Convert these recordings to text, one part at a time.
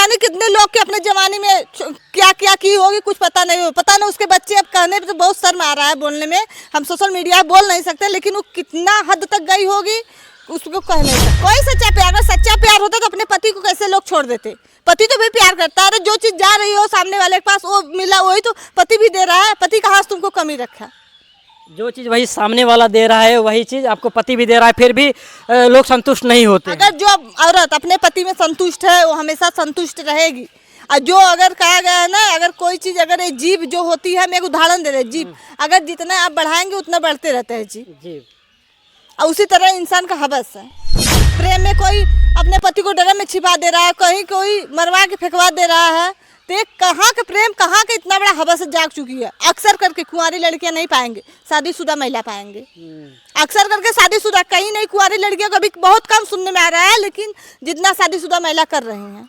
जाने कितने लोग के अपने जवानी में क्या क्या की होगी कुछ पता नहीं हो, पता नहीं उसके बच्चे अब कहने पे तो बहुत शर्म आ रहा है बोलने में, हम सोशल मीडिया बोल नहीं सकते, लेकिन वो कितना हद तक गई होगी उसको कह नहीं सकते। कोई सच्चा प्यार, अगर सच्चा प्यार होता तो अपने पति को कैसे लोग छोड़ देते? पति तो भी प्यार करता है, अरे जो चीज जा रही हो सामने वाले के पास वो मिला वही तो पति भी दे रहा है, पति कहाँ से तुमको कमी रखा? जो चीज़ वही सामने वाला दे रहा है वही चीज़ आपको पति भी दे रहा है, फिर भी लोग संतुष्ट नहीं होते। अगर जो औरत अपने पति में संतुष्ट है वो हमेशा संतुष्ट रहेगी। और जो अगर कहा गया है ना, अगर कोई चीज अगर ये जीव जो होती है, मैं एक उदाहरण दे रहे, जीव अगर जितना आप बढ़ाएंगे उतना बढ़ते रहते हैं जीव जी। और उसी तरह इंसान का हवस है। प्रेम में कोई अपने पति को डर में छिपा दे रहा है, कहीं कोई मरवा के फेंकवा दे रहा है, तो ये कहाँ का प्रेम, कहाँ का इतना बड़ा हवस जाग चुकी है। अक्सर करके कुंवारी लड़कियां नहीं पाएंगे, शादीशुदा महिला पाएंगे। अक्सर करके शादीशुदा, कहीं नहीं कुंवारी लड़कियों को अभी बहुत कम सुनने में आ रहा है, लेकिन जितना शादीशुदा महिला कर रही हैं।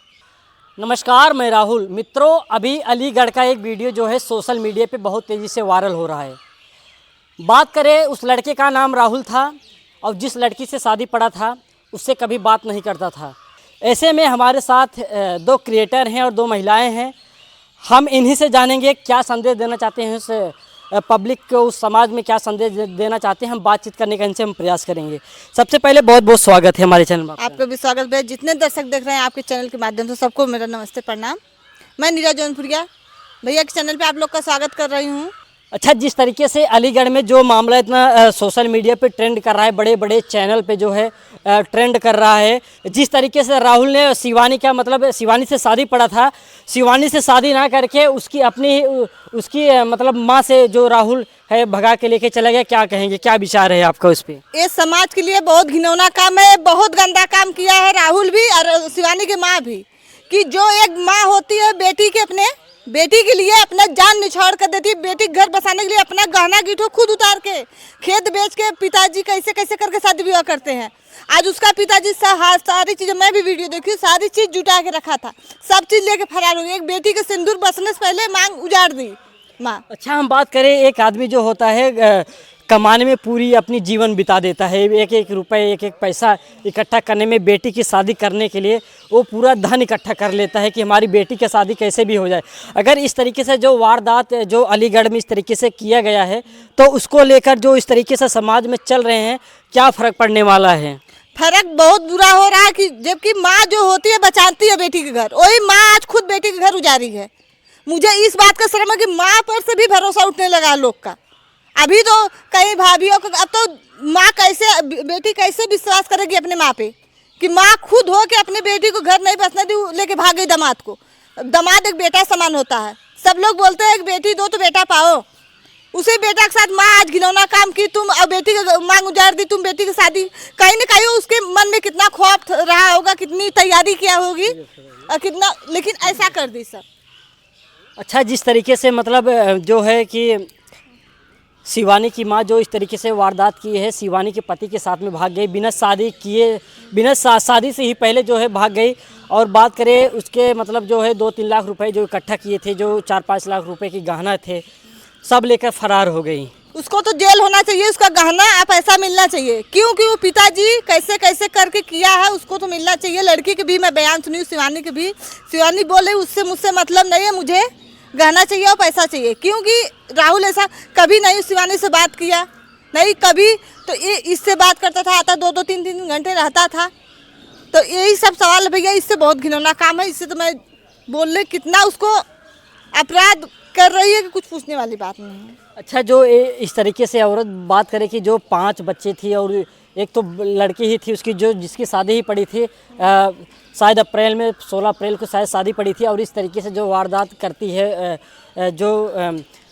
नमस्कार, मैं राहुल। मित्रों, अभी अलीगढ़ का एक वीडियो जो है सोशल मीडिया पे बहुत तेज़ी से वायरल हो रहा है। बात करें, उस लड़के का नाम राहुल था और जिस लड़की से शादी पड़ा था उससे कभी बात नहीं करता था। ऐसे में हमारे साथ दो क्रिएटर हैं और दो महिलाएं हैं। हम इन्हीं से जानेंगे क्या संदेश देना चाहते हैं उस पब्लिक को, उस समाज में क्या संदेश देना चाहते हैं। हम बातचीत करने का इनसे हम प्रयास करेंगे। सबसे पहले बहुत बहुत स्वागत है हमारे चैनल में। आपका भी स्वागत भैया। जितने दर्शक देख रहे हैं आपके चैनल के माध्यम से सबको मेरा नमस्ते प्रणाम। मैं नीरा जौनपुरिया भैया के चैनल पे आप लोग का स्वागत कर रही हूँ। अच्छा, जिस तरीके से अलीगढ़ में जो मामला इतना सोशल मीडिया पे ट्रेंड कर रहा है, बड़े बड़े चैनल पे जो है ट्रेंड कर रहा है, जिस तरीके से राहुल ने शिवानी का मतलब शिवानी से शादी पड़ा था, शिवानी से शादी ना करके उसकी मतलब माँ से जो राहुल है भगा के लेके चला गया, क्या कहेंगे, क्या विचार है आपका उस पर? ये समाज के लिए बहुत घिनौना काम है, बहुत गंदा काम किया है राहुल भी और शिवानी की माँ भी, कि जो एक माँ होती है बेटी के अपने बेटी के लिए अपना जान निछाड़ कर देती है। बेटी घर बसाने के लिए अपना गहना गीठो खुद उतार के खेत बेच के पिताजी कैसे कैसे करके शादी विवाह करते हैं। आज उसका पिताजी सारी चीजें, मैं भी वीडियो देखी, सारी चीज जुटा के रखा था, सब चीज लेके फरार हो गई। एक बेटी के सिंदूर बसने से पहले मांग उजाड़ दी माँ। अच्छा, हम बात करें, एक आदमी जो होता है कमाने में पूरी अपनी जीवन बिता देता है, एक एक रुपए एक एक पैसा इकट्ठा करने में, बेटी की शादी करने के लिए वो पूरा धन इकट्ठा कर लेता है कि हमारी बेटी की शादी कैसे भी हो जाए। अगर इस तरीके से जो वारदात जो अलीगढ़ में इस तरीके से किया गया है, तो उसको लेकर जो इस तरीके से समाज में चल रहे हैं, क्या फ़र्क पड़ने वाला है? फर्क बहुत बुरा हो रहा है कि जबकि माँ जो होती है बचाती है बेटी के घर, वही माँ आज खुद बेटी के घर उजारी है। मुझे इस बात का शर्म है कि माँ पर से भी भरोसा उठने लगा लोग का। अभी तो कई भाभीियों को, अब तो माँ कैसे, बेटी कैसे विश्वास करेगी अपने माँ पे, कि माँ खुद हो के अपने बेटी को घर नहीं बसने दी, लेके भाग गई दामाद को। दामाद एक बेटा समान होता है, सब लोग बोलते हैं एक बेटी दो तो बेटा पाओ। उसी बेटा के साथ माँ आज घिनौना काम की, तुम अब बेटी की मांग उजाड़ दी, तुम बेटी की शादी, कहीं ना कहीं उसके मन में कितना खौफ रहा होगा, कितनी तैयारी किया होगी और कितना, लेकिन ऐसा कर दी सब। अच्छा, जिस तरीके से मतलब जो है कि शिवानी की माँ जो इस तरीके से वारदात की है, शिवानी के पति के साथ में भाग गई, बिना शादी किए, बिना शादी से ही पहले जो है भाग गई। और बात करें उसके मतलब जो है 2-3 लाख रुपए जो इकट्ठा किए थे, जो 4-5 लाख रुपए की गहना थे, सब लेकर फरार हो गई। उसको तो जेल होना चाहिए, उसका गहना पैसा मिलना चाहिए, क्योंकि वो पिताजी कैसे कैसे करके किया है, उसको तो मिलना चाहिए। लड़की के भी मैं बयान सुनी, शिवानी के भी, शिवानी बोले उससे मुझसे मतलब नहीं है, मुझे गहना चाहिए और पैसा चाहिए। क्योंकि राहुल ऐसा कभी नहीं शिवानी से बात किया, नहीं कभी, तो ये इससे बात करता था, आता 2-2 3-3 घंटे रहता था। तो यही सब सवाल है भैया, इससे बहुत घिनौना काम है। इससे तो मैं बोलने कितना उसको अपराध कर रही है कि कुछ पूछने वाली बात नहीं है। अच्छा, जो इस तरीके से औरत बात करे कि जो 5 बच्चे थी और एक तो लड़की ही थी उसकी, जो जिसकी शादी ही पड़ी थी, शायद अप्रैल में 16 अप्रैल को शायद शादी पड़ी थी, और इस तरीके से जो वारदात करती है, जो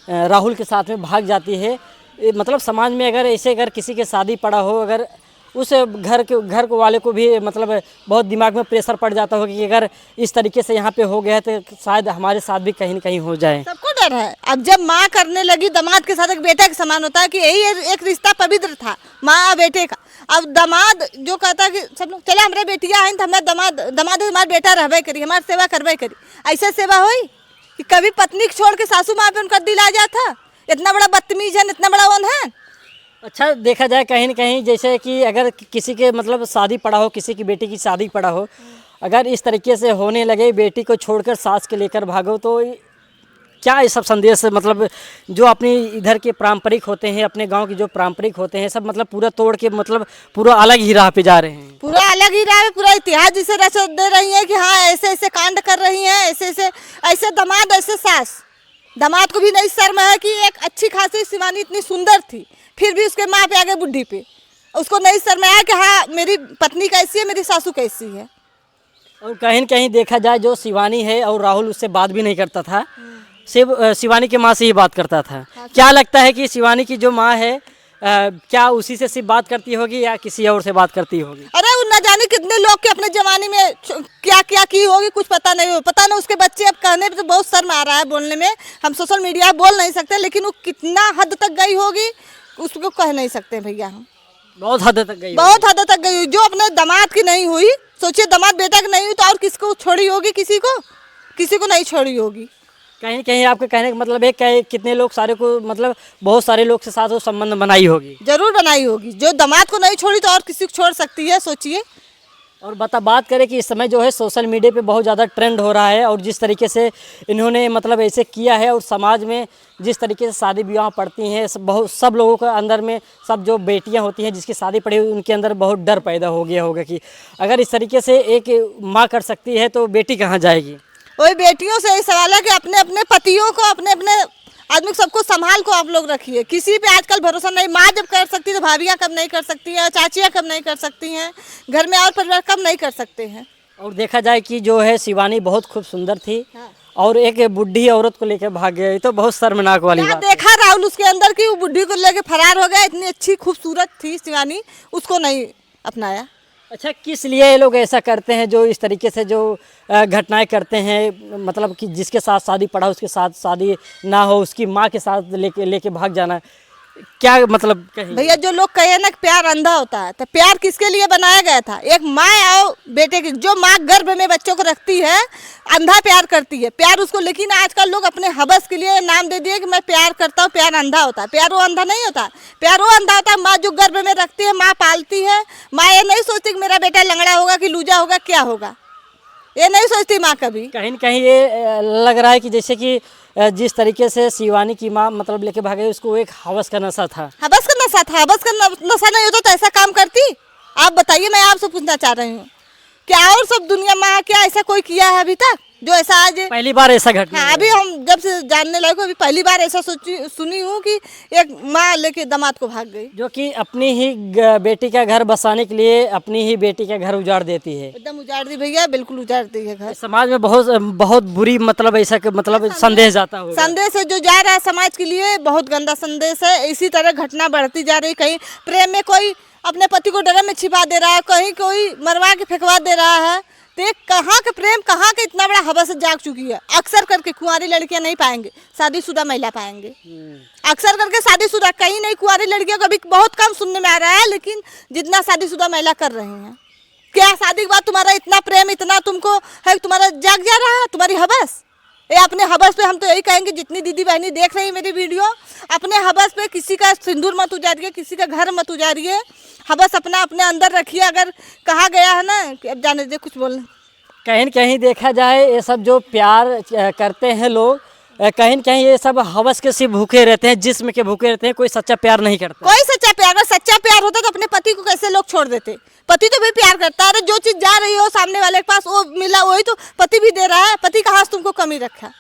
राहुल के साथ में भाग जाती है। मतलब समाज में अगर ऐसे अगर किसी के शादी पड़ा हो, अगर उस घर को वाले को भी मतलब बहुत दिमाग में प्रेशर पड़ जाता हो कि अगर इस तरीके से यहाँ पे हो गया तो शायद हमारे साथ भी कहीं न कहीं हो जाए। सबको डर है। अब जब माँ करने लगी, दामाद के साथ एक बेटा के समान होता है, कि यही एक रिश्ता पवित्र था माँ और बेटे का। अब दामाद जो कहता है कि सब लोग चले हमारे बेटिया हैं तो हमारे दामाद हमारे बेटा रहबे करी, हमारी सेवा करबे करी, ऐसा सेवा हुई कि कभी पत्नी को छोड़ के सासू माँ पे उनका दिल आ जाता? इतना बड़ा बदतमीज है, इतना बड़ा वन है। अच्छा, देखा जाए कहीं न कहीं, जैसे कि अगर किसी के मतलब शादी पड़ा हो, किसी की बेटी की शादी पड़ा हो, अगर इस तरीके से होने लगे, बेटी को छोड़कर सास के लेकर भागो, तो क्या ये सब संदेश, मतलब जो अपनी इधर के पारंपरिक होते हैं, अपने गांव के जो पारंपरिक होते हैं, सब मतलब पूरा तोड़ के मतलब पूरा अलग ही राह पे जा रहे हैं। पूरा अलग ही रहा है, पूरा इतिहास जिसे रच दे रही है कि हाँ ऐसे ऐसे कांड कर रही हैं, ऐसे ऐसे ऐसे दामाद ऐसे सास। दामाद को भी नहीं शर्म है कि एक अच्छी खासी शिवानी इतनी सुंदर थी, फिर भी उसके माँ पे आ गए बुढ़ी पे। उसको नहीं शर्म आया कि हाँ मेरी पत्नी कैसी है, मेरी सासू कैसी है। और कहीं न कहीं देखा जाए, जो शिवानी है और राहुल उससे बात भी नहीं करता था, सिर्फ शिवानी के माँ से ही बात करता था। क्या लगता है कि शिवानी की जो माँ है, क्या उसी से सिर्फ बात करती होगी या किसी और से बात करती होगी? अरे वो न जाने कितने लोग के अपने जवानी में क्या क्या की होगी, कुछ पता नहीं हो। पता नहीं उसके बच्चे अब कहने पे तो बहुत शर्म आ रहा है बोलने में, हम सोशल मीडिया बोल नहीं सकते, लेकिन वो कितना हद तक गई होगी उसको कह नहीं सकते भैया हम। बहुत हद तक गई, बहुत हद तक गई हुई। जो अपने दामाद की नहीं हुई, सोचिए दामाद बेटा की नहीं हुई तो और किसको छोड़ी होगी, किसी को नहीं छोड़ी होगी। कहीं न कहीं आपके कहने का मतलब है कि कितने लोग सारे को, मतलब बहुत सारे लोग के साथ वो संबंध बनाई होगी। जरूर बनाई होगी, जो दामाद को नहीं छोड़ी तो और किसी को छोड़ सकती है, सोचिए। और बात करें कि इस समय जो है सोशल मीडिया पे बहुत ज़्यादा ट्रेंड हो रहा है, और जिस तरीके से इन्होंने मतलब ऐसे किया है, और समाज में जिस तरीके से शादी विवाह पड़ती हैं, सब लोगों के अंदर में, सब जो बेटियां होती हैं जिसकी शादी पड़ी हुई, उनके अंदर बहुत डर पैदा हो गया होगा कि अगर इस तरीके से एक माँ कर सकती है तो बेटी कहाँ जाएगी। वही बेटियों से ये सवाल है कि अपने अपने पतियों को, अपने अपने आदमी सबको संभाल को आप लोग रखिए। किसी पे आजकल भरोसा नहीं। माँ जब कर सकती है तो भाभियाँ कब नहीं कर सकती हैं, चाचियाँ कब नहीं कर सकती हैं, घर में और परिवार कब नहीं कर सकते हैं। और देखा जाए कि जो है शिवानी बहुत खूब सुंदर थी, हाँ। और एक बुढ़ी औरत को लेकर भाग गया, ये तो बहुत शर्मनाक वाली क्या बात। देखा राहुल उसके अंदर की वो बुढ़ी को लेके फरार हो गया। इतनी अच्छी खूबसूरत थी शिवानी, उसको नहीं अपनाया। अच्छा, किस लिए ये लोग ऐसा करते हैं, जो इस तरीके से जो घटनाएं करते हैं, मतलब कि जिसके साथ शादी पड़ा उसके साथ शादी ना हो, उसकी माँ के साथ लेके भाग जाना, क्या मतलब कहेंगे? भैया जो लोग कहे ना कि प्यार अंधा होता है, तो प्यार किसके लिए बनाया गया था? एक माँ और बेटे की। जो माँ गर्भ में बच्चों को रखती है, अंधा प्यार करती है प्यार उसको। लेकिन आजकल लोग अपने हवस के लिए नाम दे दिए कि मैं प्यार करता हूँ, प्यार अंधा होता है। प्यार वो अंधा नहीं होता, प्यार वो अंधा होता है माँ जो गर्भ में रखती है, माँ पालती है। माँ ये नहीं सोचती कि मेरा बेटा लंगड़ा होगा कि लूजा होगा, क्या होगा, ये नहीं सोचती माँ कभी। कहीं न कहीं ये लग रहा है कि जैसे कि जिस तरीके से शिवानी की माँ मतलब लेके भागे, उसको एक हवस का नशा था। हवस का नशा था। हवस का नशा नहीं होता तो ऐसा काम करती? आप बताइए, मैं आपसे पूछना चाह रही हूँ, क्या और सब दुनिया में क्या ऐसा कोई किया है अभी तक जो ऐसा आज? पहली बार ऐसा घटना। हाँ, अभी हम जब से जानने लगे अभी पहली बार ऐसा सुनी हूँ कि एक माँ लेके दामाद को भाग गई, जो कि अपनी ही बेटी का घर बसाने के लिए अपनी ही बेटी का घर उजाड़ देती है। एकदम उजाड़ दी भैया, बिल्कुल उजाड़ दी है घर। समाज में बहुत बुरी मतलब ऐसा मतलब संदेश जाता होगा। संदेश है जो जा रहा है समाज के लिए, बहुत गंदा संदेश है। इसी तरह घटना बढ़ती जा रही। कहीं प्रेम में कोई अपने पति को ड्रम में छिपा दे रहा है, कहीं कोई मरवा के फेंकवा दे रहा है। तो ये कहाँ के प्रेम, कहाँ के इतना बड़ा हवस जाग चुकी है। अक्सर करके कुंवारी लड़कियां नहीं पाएंगे, शादीशुदा महिला पाएंगे। अक्सर करके शादीशुदा, कहीं नहीं कुंवारी लड़कियों को अभी बहुत कम सुनने में आ रहा है, लेकिन जितना शादीशुदा महिला कर रही हैं। क्या शादी के बाद तुम्हारा इतना प्रेम, इतना तुमको है, तुम्हारा जाग जा रहा है तुम्हारी हवस? ये अपने हवस पे हम तो यही कहेंगे, जितनी दीदी बहनी देख रही है मेरी वीडियो, अपने हवस पे किसी का सिंदूर मत उजारिए, किसी का घर मत उजारिए। हवस अपना अपने अंदर रखिए। अगर कहा गया है ना कि अब जाने दे, कुछ बोलना। कहीं न कहीं देखा जाए, ये सब जो प्यार करते हैं लोग, कहीं न कहीं ये सब हवस के सिर्फ भूखे रहते हैं, जिस्म के भूखे रहते हैं। कोई सच्चा प्यार नहीं करता। कोई सच्चा प्यार, अगर सच्चा प्यार होता तो अपने पति को कैसे लोग छोड़ देते? पति तो भी प्यार करता है। अरे जो चीज जा रही हो सामने वाले के पास, वो मिला वही तो पति भी दे रहा है। पति कहाँ से तुमको कमी रखा?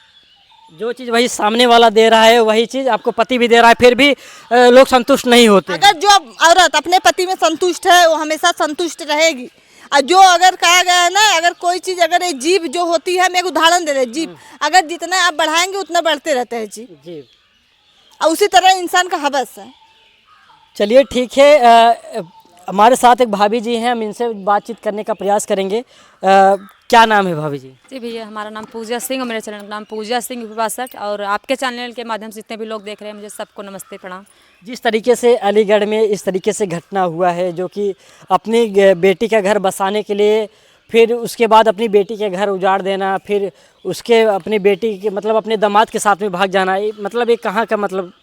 जो चीज़ वही सामने वाला दे रहा है, वही चीज़ आपको पति भी दे रहा है, फिर भी लोग संतुष्ट नहीं होते। अगर जो औरत अपने पति में संतुष्ट है, वो हमेशा संतुष्ट रहेगी। और जो अगर कहा गया है ना, अगर कोई चीज, अगर ये जीव जो होती है, मैं एक उदाहरण दे रहे, जीव अगर जितना आप बढ़ाएंगे उतना बढ़ते रहते हैं जीव, जी। और उसी तरह इंसान का हवस है। चलिए ठीक है, हमारे साथ एक भाभी जी हैं, हम इनसे बातचीत करने का प्रयास करेंगे। क्या नाम है भाभी जी? जी भैया, हमारा नाम पूजा सिंह और मेरे चैनल का नाम पूजा सिंह 62। और आपके चैनल के माध्यम से जितने भी लोग देख रहे हैं, मुझे सबको नमस्ते प्रणाम। जिस तरीके से अलीगढ़ में इस तरीके से घटना हुआ है, जो कि अपनी बेटी का घर बसाने के लिए, फिर उसके बाद अपनी बेटी के घर उजाड़ देना, फिर उसके अपनी बेटी के मतलब अपने दामाद के साथ में भाग जाना, मतलब ये कहाँ का मतलब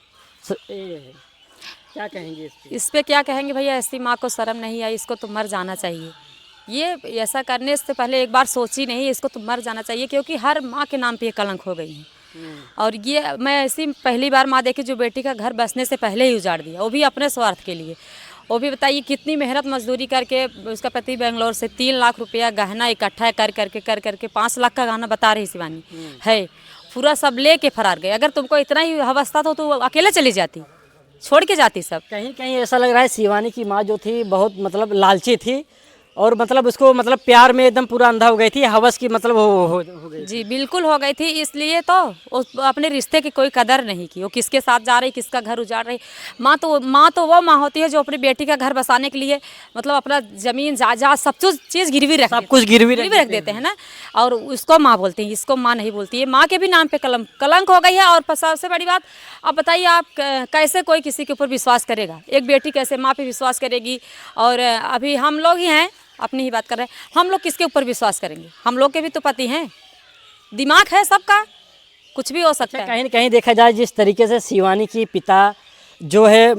क्या कहेंगे इस पे क्या कहेंगे भैया? ऐसी माँ को शर्म नहीं आई, इसको तो मर जाना चाहिए। ये ऐसा करने से पहले एक बार सोची नहीं, इसको तो मर जाना चाहिए, क्योंकि हर माँ के नाम पे ये कलंक हो गई है। और ये मैं ऐसी पहली बार माँ देखी जो बेटी का घर बसने से पहले ही उजाड़ दिया, वो भी अपने स्वार्थ के लिए। वो भी बताइए कितनी मेहनत मजदूरी करके, उसका पति बेंगलोर से 3 लाख रुपया गहना इकट्ठा कर करके 5 लाख का गहना बता रही शिवानी है, पूरा सब ले के फरार गए। अगर तुमको इतना ही अवस्था था तो अकेले चली जाती, छोड़ के जाती सब। कहीं कहीं ऐसा लग रहा है शिवानी की माँ जो थी बहुत मतलब लालची थी, और मतलब उसको मतलब प्यार में एकदम पूरा अंधा हो गई थी, हवस की मतलब हो गई। जी बिल्कुल हो गई थी, इसलिए तो वो अपने रिश्ते की कोई कदर नहीं की, वो किसके साथ जा रही, किसका घर उजाड़ रही। माँ तो वो माँ होती है जो अपनी बेटी का घर बसाने के लिए मतलब अपना जमीन जायदाद सब चीज़ गिरवी रख सब कुछ गिरवी रख देते हैं ना, और उसको माँ बोलती हैं, इसको माँ नहीं बोलती है। माँ के भी नाम पे कलंक हो गई है। और सबसे बड़ी बात, अब बताइए आप कैसे कोई किसी के ऊपर विश्वास करेगा? एक बेटी कैसे माँ पे विश्वास करेगी? और अभी हम लोग ही हैं, अपनी ही बात कर रहे हैं, हम लोग किसके ऊपर विश्वास करेंगे? हम लोग के भी तो पति हैं, दिमाग है सबका, कुछ भी हो सकता है। कहीं न कहीं देखा जाए जिस तरीके से शिवानी की पिता जो है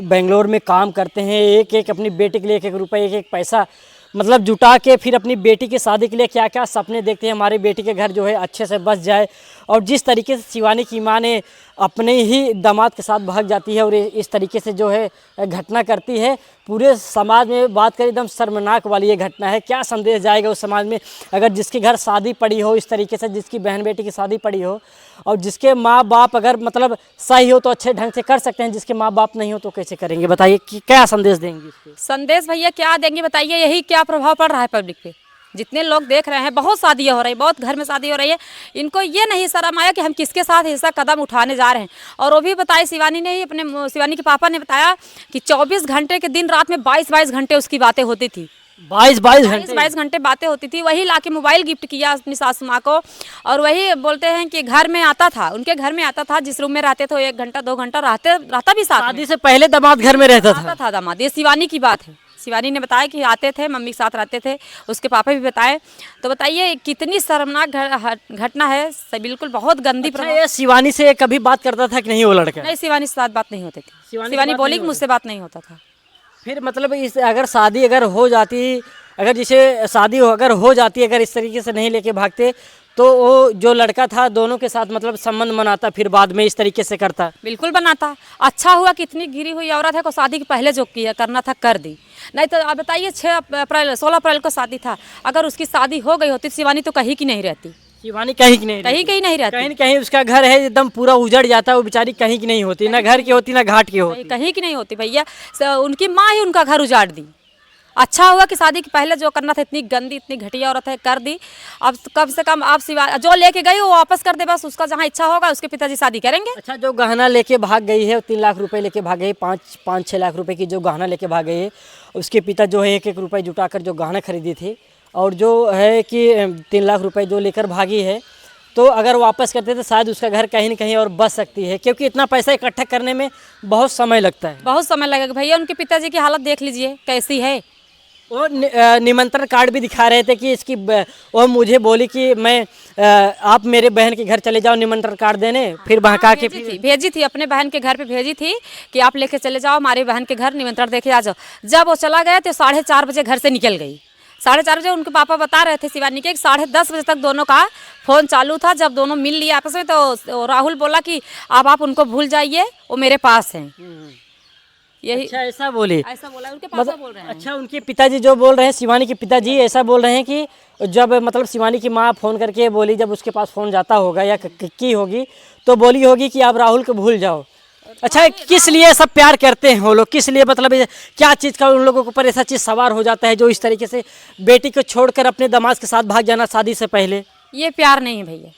बेंगलोर में काम करते हैं, एक एक अपनी बेटी के लिए एक एक रुपये, एक एक पैसा मतलब जुटा के फिर अपनी बेटी की शादी के लिए क्या क्या सपने देखते हैं, हमारी बेटी के घर जो है अच्छे से बस जाए। और जिस तरीके से शिवानी की माँ ने अपने ही दामाद के साथ भाग जाती है और इस तरीके से जो है घटना करती है, पूरे समाज में बात करें एकदम शर्मनाक वाली ये घटना है। क्या संदेश जाएगा उस समाज में अगर जिसके घर शादी पड़ी हो इस तरीके से, जिसकी बहन बेटी की शादी पड़ी हो, और जिसके माँ बाप अगर मतलब सही हो तो अच्छे ढंग से कर सकते हैं, जिसके माँ बाप नहीं हो तो कैसे करेंगे? बताइए कि क्या संदेश देंगे इसके? संदेश भैया क्या देंगे बताइए? यही क्या प्रभाव पड़ रहा है पब्लिक पे? जितने लोग देख रहे हैं, बहुत शादियाँ हो रही है, बहुत घर में शादी हो रही है, इनको ये नहीं शर्म आया कि हम किसके साथ ऐसा कदम उठाने जा रहे हैं। और वो भी बताया शिवानी ने ही, अपने शिवानी के पापा ने बताया कि 24 घंटे के दिन रात में 22-22 घंटे उसकी बातें होती थी। 22 घंटे बातें होती थी। वही लाके मोबाइल गिफ्ट किया अपनी सासू माँ को, और वही बोलते हैं कि घर में आता था, उनके घर में आता था, जिस रूम में रहते थे 1 घंटा 2 घंटा रहता भी साथ में। शादी से पहले दामाद घर में रहता था दामाद, ये शिवानी की बात है। शिवानी ने बताया कि आते थे, मम्मी के साथ रहते थे, उसके पापा भी बताए। तो बताइए कितनी शर्मनाक घटना है, बिल्कुल बहुत गंदी। अच्छा, ये शिवानी से कभी बात करता था कि नहीं वो लड़का? नहीं, शिवानी से साथ बात नहीं होती थी। शिवानी बोली कि मुझसे बात नहीं होता था। फिर मतलब इस अगर शादी अगर हो जाती, अगर जिसे शादी अगर हो जाती, अगर इस तरीके से नहीं लेके भागते तो वो जो लड़का था दोनों के साथ मतलब संबंध बनाता, फिर बाद में इस तरीके से करता? बिल्कुल बनाता। अच्छा हुआ कितनी गिरी हुई औरत है को शादी के पहले जो किया करना था कर दी, नहीं तो आप बताइए 16 अप्रैल को शादी था, अगर उसकी शादी हो गई होती शिवानी तो कहीं की नहीं रहती। शिवानी कहीं की नहीं रहती, कहीं न कहीं उसका घर है एकदम पूरा उजड़ जाता है, वो बेचारी कहीं की नहीं होती, ना घर की होती ना घाट की होती, कहीं की नहीं होती भैया। उनकी माँ ही उनका घर उजाड़ दी। अच्छा हुआ कि शादी के पहले जो करना था, इतनी गंदी इतनी घटिया औरत है, कर दी। अब कम से कम आप जो लेके गई वो वापस कर दे, बस उसका जहाँ इच्छा होगा उसके पिताजी शादी करेंगे। अच्छा, जो गहना लेके भाग गई है 3 लाख रुपए लेके भाग गई, 5-6 लाख रुपए की जो गहना लेके भाग गई है, उसके पिता जो है 1-1 रुपये जुटाकर जो गहना खरीदी थी, और जो है कि 3 लाख रुपए जो लेकर भागी है, तो अगर वापस करते तो शायद उसका घर कहीं न कहीं और बच सकती है, क्योंकि इतना पैसा इकट्ठा करने में बहुत समय लगता है। बहुत समय लगेगा भैया। उनके पिताजी की हालत देख लीजिए कैसी है। वो निमंत्रण कार्ड भी दिखा रहे थे कि इसकी वो मुझे बोली कि मैं आप मेरे बहन के घर चले जाओ निमंत्रण कार्ड देने, फिर बहका के भेजी थी अपने बहन के घर पे भेजी थी कि आप लेके चले जाओ हमारी बहन के घर, निमंत्रण देके आ जाओ। जब वो चला गया तो 4:30 बजे घर से निकल गई। 4:30 बजे उनके पापा बता रहे थे शिवानी के 10:30 बजे तक दोनों का फ़ोन चालू था। जब दोनों मिल लिए आपस में तो राहुल बोला कि अब आप उनको भूल जाइए, वो मेरे पास हैं। यही अच्छा, ऐसा बोले, ऐसा बोला उनके पापा बोल रहे हैं। अच्छा, उनके पिताजी जो बोल रहे हैं, शिवानी के पिताजी ऐसा बोल रहे हैं कि जब मतलब शिवानी की माँ फ़ोन करके बोली, जब उसके पास फ़ोन जाता होगा या की होगी तो बोली होगी कि आप राहुल को भूल जाओ। अच्छा, किस लिए सब प्यार करते हैं वो लोग? किस लिए मतलब क्या चीज़ का उन लोगों के ऊपर ऐसा चीज़ सवार हो जाता है जो इस तरीके से बेटी को छोड़कर अपने दामाद के साथ भाग जाना शादी से पहले? ये प्यार नहीं है भैया,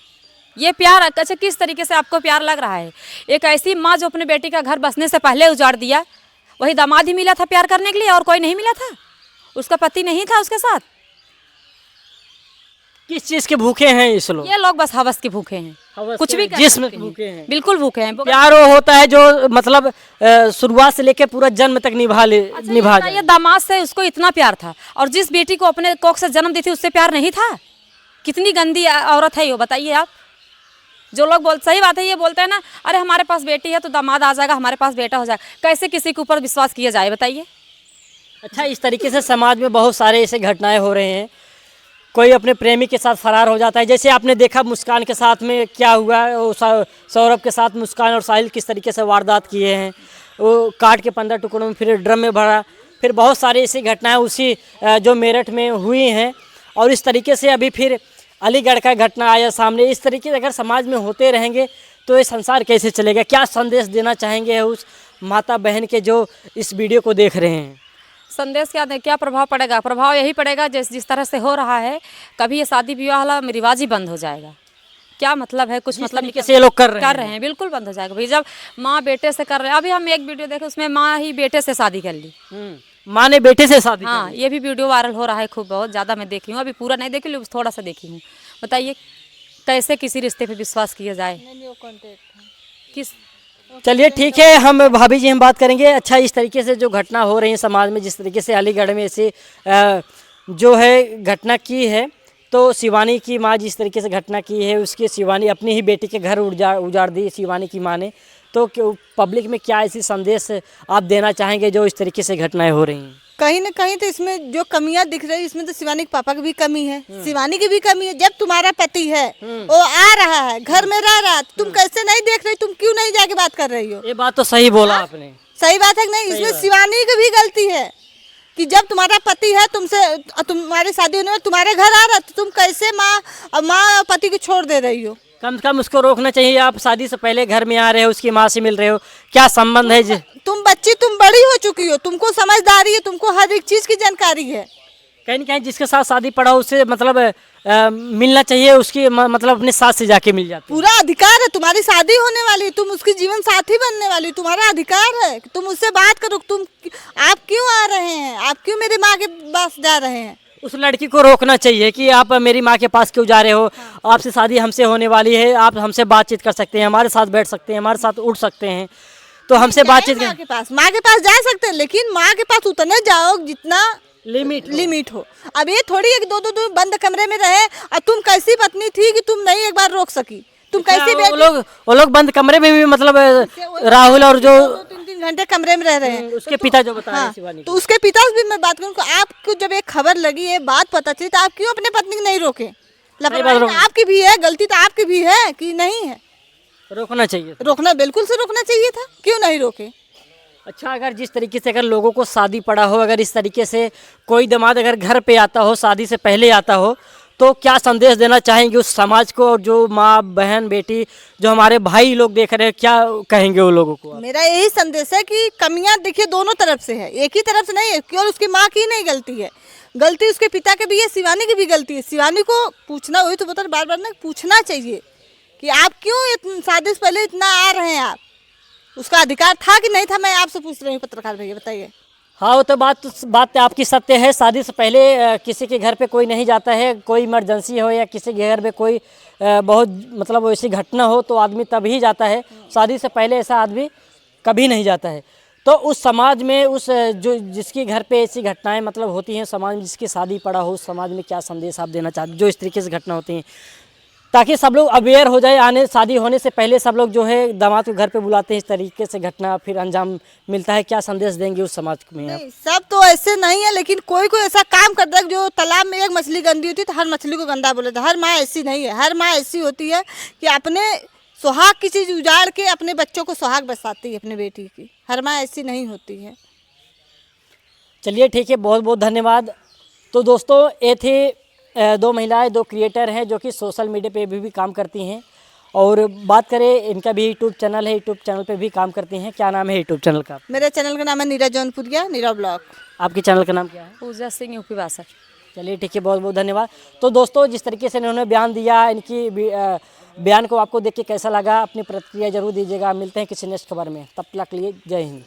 ये प्यार। अच्छा, किस तरीके से आपको प्यार लग रहा है? एक ऐसी माँ जो अपने बेटी का घर बसने से पहले उजाड़ दिया, वही दामाद ही मिला था प्यार करने के लिए, और कोई नहीं मिला था, उसका पति नहीं था उसके साथ। किस चीज़ के भूखे हैं इस लोग? ये लोग बस हवस के भूखे हैं, कुछ भी जिस्म भूखे हैं, बिल्कुल भूखे हैं। प्यार वो होता है जो मतलब शुरुआत से लेकर पूरा जन्म तक निभा ये दामाद से उसको इतना प्यार था, और जिस बेटी को अपने कोख से जन्म दी थी उससे प्यार नहीं था। कितनी गंदी औरत है ये, बताइए आप। जो लोग सही बात है, ये बोलते हैं ना, अरे हमारे पास बेटी है तो दामाद आ जाएगा, हमारे पास बेटा हो जाएगा। कैसे किसी के ऊपर विश्वास किया जाए बताइए? अच्छा, इस तरीके से समाज में बहुत सारे ऐसे घटनाएं हो रहे हैं। कोई अपने प्रेमी के साथ फरार हो जाता है, जैसे आपने देखा मुस्कान के साथ में क्या हुआ, वो सौरभ के साथ मुस्कान और साहिल किस तरीके से वारदात किए हैं। वो काट के 15 टुकड़ों में फिर ड्रम में भरा। फिर बहुत सारी ऐसी घटनाएं उसी जो मेरठ में हुई हैं। और इस तरीके से अभी फिर अलीगढ़ का घटना आया सामने। इस तरीके से अगर समाज में होते रहेंगे तो ये संसार कैसे चलेगा? क्या संदेश देना चाहेंगे उस माता बहन के जो इस वीडियो को देख रहे हैं? संदेश क्या दें, क्या प्रभाव पड़ेगा? प्रभाव यही पड़ेगा जिस तरह से हो रहा है, कभी ये शादी विवाह वाला रिवाज ही बंद हो जाएगा। क्या मतलब है, कुछ मतलब तरीके से ये लोग कर रहे हैं, बिल्कुल बंद हो जाएगा भाई। जब माँ बेटे से कर रहे हैं, अभी हम एक वीडियो देखे उसमें माँ ही बेटे से शादी कर ली। माँ ने बेटे से शादी हाँ, ये भी वीडियो वायरल हो रहा है खूब, बहुत ज़्यादा मैं देखी हूँ, अभी पूरा नहीं देखी, थोड़ा सा देखी हूँ। बताइए कैसे किसी रिश्ते पे विश्वास किया जाए? किस चलिए ठीक है, हम भाभी जी हम बात करेंगे। अच्छा, इस तरीके से जो घटना हो रही है समाज में, जिस तरीके से अलीगढ़ में ऐसे जो है घटना की है, तो शिवानी की माँ जिस तरीके से घटना की है, उसकी शिवानी अपनी ही बेटी के घर उजाड़ दी शिवानी की माँ ने। तो पब्लिक में क्या ऐसी संदेश आप देना चाहेंगे जो इस तरीके से घटनाएं हो रही हैं? कहीं ना कहीं तो इसमें जो कमियां दिख रही है, इसमें तो शिवानी के पापा की भी कमी है, शिवानी की भी कमी है। जब तुम्हारा पति है, वो आ रहा है, घर में रह रहा है, तुम कैसे नहीं देख रही? तुम क्यों नहीं जाके बात कर रही हो? ये बात तो सही बोला आपने। सही बात है कि नहीं? इसमें शिवानी की भी गलती है कि जब तुम्हारा पति है, तुम्हारी शादी होने में तुम्हारे घर आ रहा है, तो तुम कैसे माँ पति को छोड़ दे रही हो? कम से कम उसको रोकना चाहिए। आप शादी से पहले घर में आ रहे हो, उसकी माँ से मिल रहे हो, क्या संबंध है? तुम बच्ची, तुम बड़ी हो चुकी हो, तुमको समझदारी है, तुमको हर एक चीज की जानकारी है। कहीं ना कहीं जिसके साथ शादी पड़ा उससे मतलब मिलना चाहिए, उसकी मतलब अपने साथ से जाके मिल जाती है। पूरा अधिकार है, तुम्हारी शादी होने वाली है, तुम उसकी जीवन साथी बनने वाली, तुम्हारा अधिकार है कि तुम उससे बात करो। आप क्यों आ रहे हैं? आप क्यों मेरी माँ के पास जा रहे हैं? उस लड़की को रोकना चाहिए कि आप मेरी माँ के पास क्यों जा रहे हो? आपसे शादी हमसे होने वाली है, आप हमसे बातचीत कर सकते हैं, हमारे साथ बैठ सकते हैं, हमारे साथ उठ सकते हैं, तो हमसे बातचीत माँ के पास जा सकते हैं, लेकिन माँ के पास उतने जाओ जितना लिमिट हो। अब ये थोड़ी है कि दो बंद कमरे में रहे। अब तुम कैसी पत्नी थी कि तुम नहीं एक बार रोक सकी? तुम कैसी वो लोग बंद कमरे में भी मतलब राहुल और जो 2-3 घंटे कमरे में रह रहे हैं, उसके पिता जो बता रहे हैं शिवानी तो उसके पिता से भी मैं बात करूँ। आपको जब एक खबर लगी, ये बात पता चली, तो आप क्यों अपने पत्नी को नहीं रोके? लापरवाही तो आपकी भी है, गलती तो आपकी भी है कि नहीं है? रोकना चाहिए, रोकना बिल्कुल से रोकना चाहिए था, क्यों नहीं रोके? अच्छा, अगर जिस तरीके से अगर लोगों को शादी पड़ा हो, अगर इस तरीके से कोई दामाद अगर घर पे आता हो, शादी से पहले आता हो, तो क्या संदेश देना चाहेंगे उस समाज को? और जो माँ बहन बेटी जो हमारे भाई लोग देख रहे हैं, क्या कहेंगे वो लोगों को? मेरा यही संदेश है कि कमियां देखिए दोनों तरफ से है, एक ही तरफ से नहीं है। केवल उसकी माँ की नहीं गलती है, गलती उसके पिता की भी है, शिवानी की भी गलती है। शिवानी को पूछना, वही तो बता बार बार ना, पूछना चाहिए कि आप क्यों शादी से पहले इतना आ रहे हैं? आप उसका अधिकार था कि नहीं था? मैं आपसे पूछ रही हूँ पत्रकार भैया, बताइए। हाँ, वो तो बात आपकी सत्य है। शादी से पहले किसी के घर पे कोई नहीं जाता है। कोई इमरजेंसी हो या किसी के घर में कोई बहुत मतलब ऐसी घटना हो तो आदमी तभी जाता है। शादी से पहले ऐसा आदमी कभी नहीं जाता है। तो उस समाज में उस जो जिसके घर पे ऐसी घटनाएं मतलब होती हैं, समाज में जिसकी शादी पड़ा हो, उस समाज में क्या संदेश आप देना चाहते, जो इस तरीके से घटना होती हैं, ताकि सब लोग अवेयर हो जाए? आने शादी होने से पहले सब लोग जो है दामाद को घर पे बुलाते हैं, इस तरीके से घटना फिर अंजाम मिलता है। क्या संदेश देंगे उस समाज में? नहीं, सब तो ऐसे नहीं है, लेकिन कोई कोई ऐसा काम करता है जो तालाब में एक मछली गंदी होती है तो हर मछली को गंदा बोले। हर माँ ऐसी नहीं है। हर माँ ऐसी होती है कि अपने सुहाग की चीज़ उजाड़ के अपने बच्चों को सुहाग बसाती है अपने बेटी की। हर माँ ऐसी नहीं होती है। चलिए ठीक है, बहुत बहुत धन्यवाद। तो दोस्तों, ये थे दो महिलाएं, दो क्रिएटर हैं जो कि सोशल मीडिया पे भी काम करती हैं। और बात करें, इनका भी यूट्यूब चैनल है, यूट्यूब चैनल पे भी काम करती हैं। क्या नाम है यूट्यूब चैनल का? मेरे चैनल का नाम है नीरा जौनपुरिया, नीरा ब्लॉग। आपके चैनल का नाम क्या है? पूजा सिंह यूपी वासा। चलिए ठीक है, बहुत बहुत धन्यवाद। तो दोस्तों, जिस तरीके से इन्होंने बयान दिया, इनकी बयान को आपको देख के कैसा लगा, अपनी प्रतिक्रिया जरूर दीजिएगा। मिलते हैं किसी नेक्स्ट खबर में, तब तक के लिए जय हिंद।